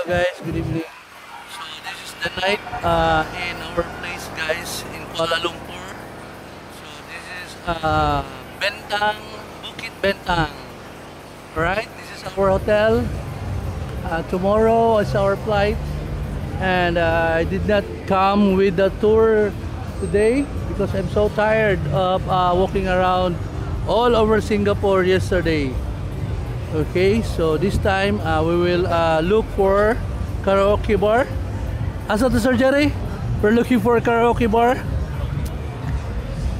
guys, good evening. So this is the night in our place guys in Kuala Lumpur. So this is Bentang, Bukit Bentang. Alright, this is our hotel. Tomorrow is our flight, and I did not come with the tour today because I'm so tired of walking around all over Singapore yesterday. Okay, so this time we will look for karaoke bar. Asa to, Sir Jerry? We're looking for a karaoke bar.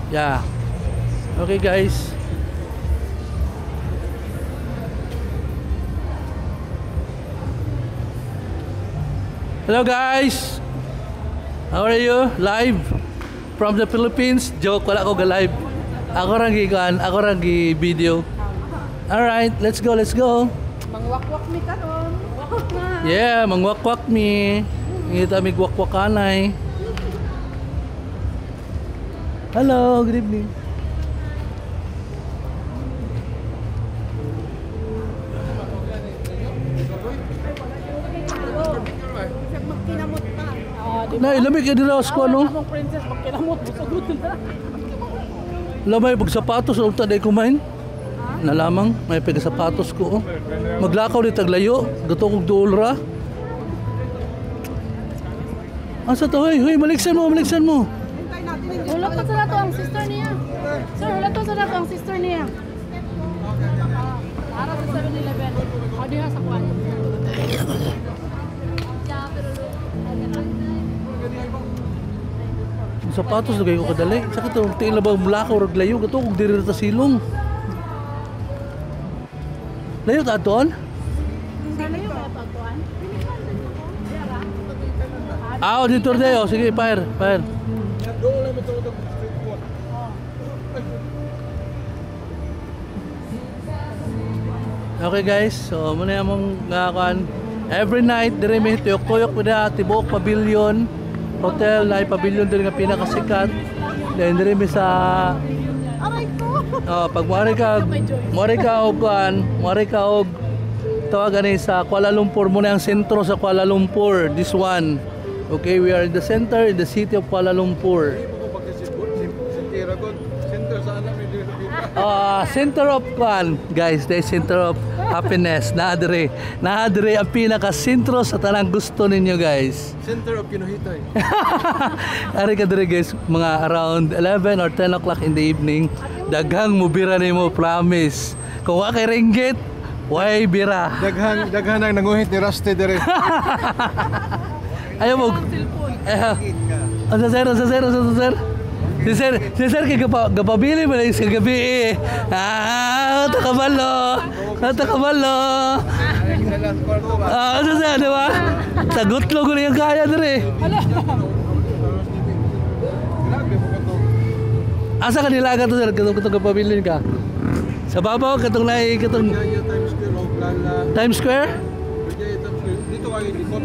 Yeah. Okay guys. Hello guys. How are you? Live from the Philippines. Joke, wala ko ga-live. Ako ra gi video. Alright, let's go, let's go. Mangwakwak mi karon. Wakwak na. Yeah, mangwakwak mi. Ngita mi gwakwakanay. Hello, good evening. Magkinamot pa. Na, ilamig ka dira ko ano? Ang princess magkinamot busugod na. Lamay pag sapatos unta day kumain. Na lamang may pag sapatos ko. Oh. Maglakaw di taglayo, gato kog duol ra. Asa to hoy, maliksan mo. Hintay natin yung wala pa sa nato ang sister niya. Sir, wala to sa nato ang sister niya. Para sa 7-Eleven. O diha sa kwan. Sapatos lagay ko kadali. Sakit to, tila ba mulakaw rag layo, gato kog diri ta silong. Layo ta doon? Layo ba pa kuan? Dito dayo. Sige, fire. Okay guys, so muna among ngakan. Every night dire may tuyok-tuyok pud tibuok pavilion. Hotel na pavilion dire nga pinakasikat. Then dire may sa pag muari ka og tawagan ni sa Kuala Lumpur muna ang sentro sa Kuala Lumpur, this one. Okay, we are in the center in the city of Kuala Lumpur. Center of Kuan, guys, the center of happiness. Naadre ang pinaka sentro sa tanang gusto ninyo, guys. Center of Kinuhitoy. Ari ka dire guys, mga around 11 or 10 o'clock in the evening. Daghang mo bira nimo, promise. Kung wa kay ringgit, way bira. Daghang ang nanguhit ni Rusty dire. Ayaw mo. Sa sir. Si sir kay gapabili mo lang sa gabi eh. Takabalo. Sa sir, di ba? Sagutlo ko na yung kaya dire. Asa ka nilaga to sir? Katong gapabilin ka? Sa babaw, katong Times Square? Dito kayo likod.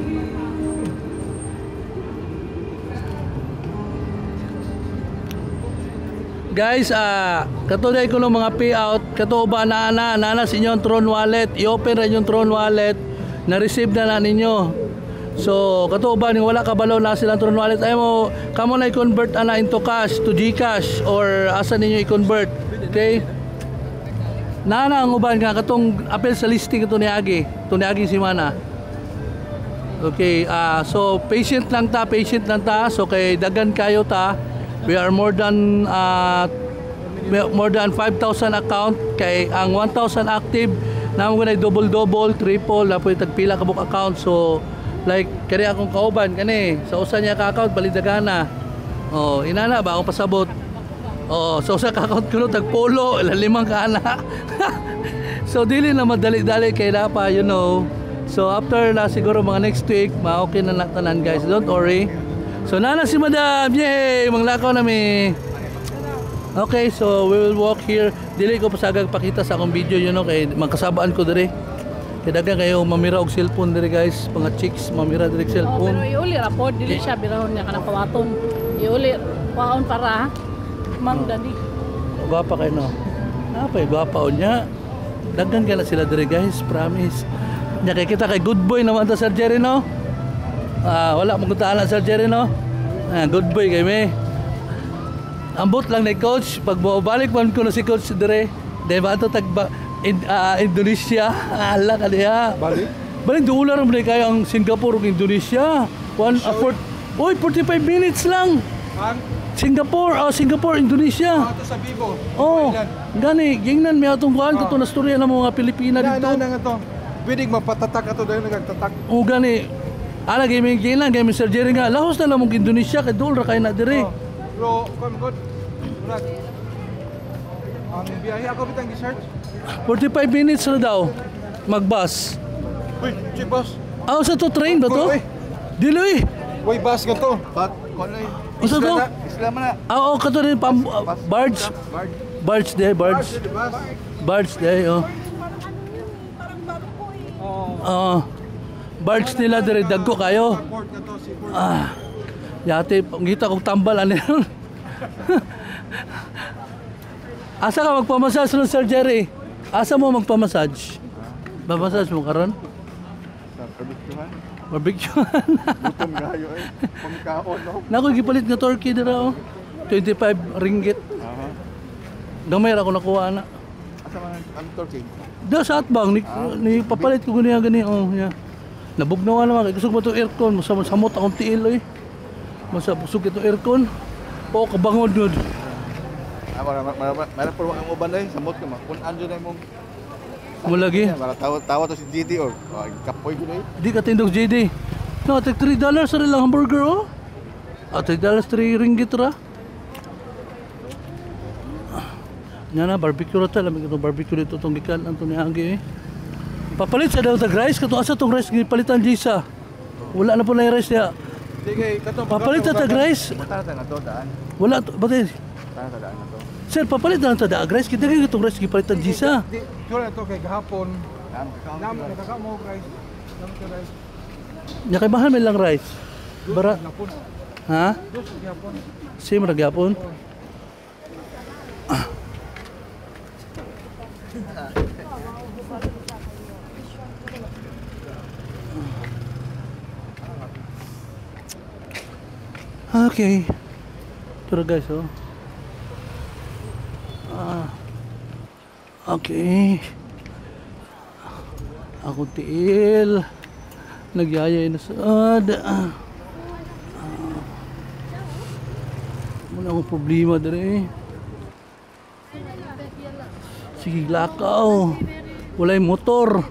Guys, katulad ko ng mga payout, katuba na sa inyong Tron Wallet, i-open rin yung Tron Wallet, na-receive na ninyo. So, katuba ni wala kabalo na silang Tron Wallet, ay mo, kamo na i-convert into cash, to Gcash, or asa ninyo i-convert. Okay? Ang uban nga, katong apel sa listing ito ni Agi si Mana. Okay, so patient lang ta. So kay dagan kayo ta. We are more than 5,000 account, kay ang 1,000 active namo ko na double, triple na pwede tagpila ka book account. So like kani akong kauban kani sa usa niya ka account balidagana. Inana ba akong pasabot. So sa account ko tagpolo limang ka ana. So dili na madali-dali kay na pa, you know. So after na siguro mga next week, okay na tanan guys. Don't worry. So nana si Madam, yay! Manglakaw na mi. Okay, so we will walk here. Dili ko pasagag pakita sa akong video, you know, kay magkasabaan ko dire. Kay dagan kayo mamira og cellphone dire guys, mga chicks mamira dire cellphone. Pero iuli ra pod, dili siya birahon niya kanang kawaton. Iuli kwaon para Ma'am Dani. Gwapa kayo no. Gwapa o niya. Dagan ka na sila dire guys, promise. Nya kay kita kay good boy naman ta surgery no. Wala mo kuntaan na surgery no. Good boy kay me. Ambot lang ni coach pag balik man ko na si coach dire. Dahil ba ito Indonesia? Ala ka diya. Balik doon lang kayo ang Singapore ug Indonesia. 45 minutes lang. Singapore, Indonesia. Ito sa Bibo. Oh, gani, gingnan may atong kuan kato na storya ng mga Pilipina dito. Yan ito. Pwedeng mapatatak ato dahil nagtatak. Oh, gani. Ala gaming gingnan, gaming surgery nga. Lahos na lang mong Indonesia kay dol ra kay na dire. Bro, come good. Murag. Ang biyahe ako bitang gi-search. 45 minutes na daw. Magbus. Uy, chief boss. Sa to train ba to? Uy. Dili. Uy, bus ka to. Konay. Usa to? Islam na. Kato rin barge. Barge day, barge. Barge day, oh. Barge nila dire dagko kayo. Port ka to, seaport. Yate, ngita kong tambal ano yun. Asa ka magpamassage ng surgery? Asa mo magpamassage? Massage mo karon? Sa barbecue. Barbecue. Gutom gayo eh. Pangkaon no. Nako gipalit nga turkey dira oh. 25 ringgit. Gamay ra ko nakuha na. Asa man ang turkey? Da sa atbang ni papalit ko gani oh ya. Nabugnaw naman kay gusto ko to aircon, samot akong tiil eh. Masabusog ito aircon. O kabangod gud. Mara po ang uban ay samot ka makun-an jud imong Mo lagi. Mara tawa to si GT or kapoy gud ay. Di ka tindog JD. No, tig $3 sa lang hamburger oh. $3 3 ringgit ra. Na barbecue ra ta, lamig itong barbecue dito tong gikan anto ni Agi eh. Papalit sa daw tag rice kato asa tong rice gipalitan Gisa. Wala na po na yung rice ya. Sige, kato Papalit na tag rice. Tara na to daan. Wala to, bakit? Tara daan na to. Sir, papalit na tag rice. Kita kaya itong rice gipalitan Gisa. Sure to kay gahapon. Nam nakakamo rice. Nam ka rice. Nya kay mahal man lang rice. Bara. Napon. Ha? Dos gahapon. Same ra gyapon. Okay. Tara guys, oh. Okay. Ako tiil. Nagyayay na sad. Wala akong problema dere. Sige lakaw. Walay motor.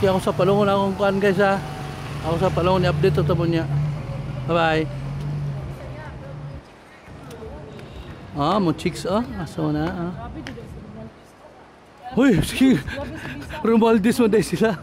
Okay, ako sa palungon akong kuhan guys ha. Ako sa palungon i-update ito mo niya. Bye bye. Mo chicks aso na Uy, sige. Romualdez mo dahil sila.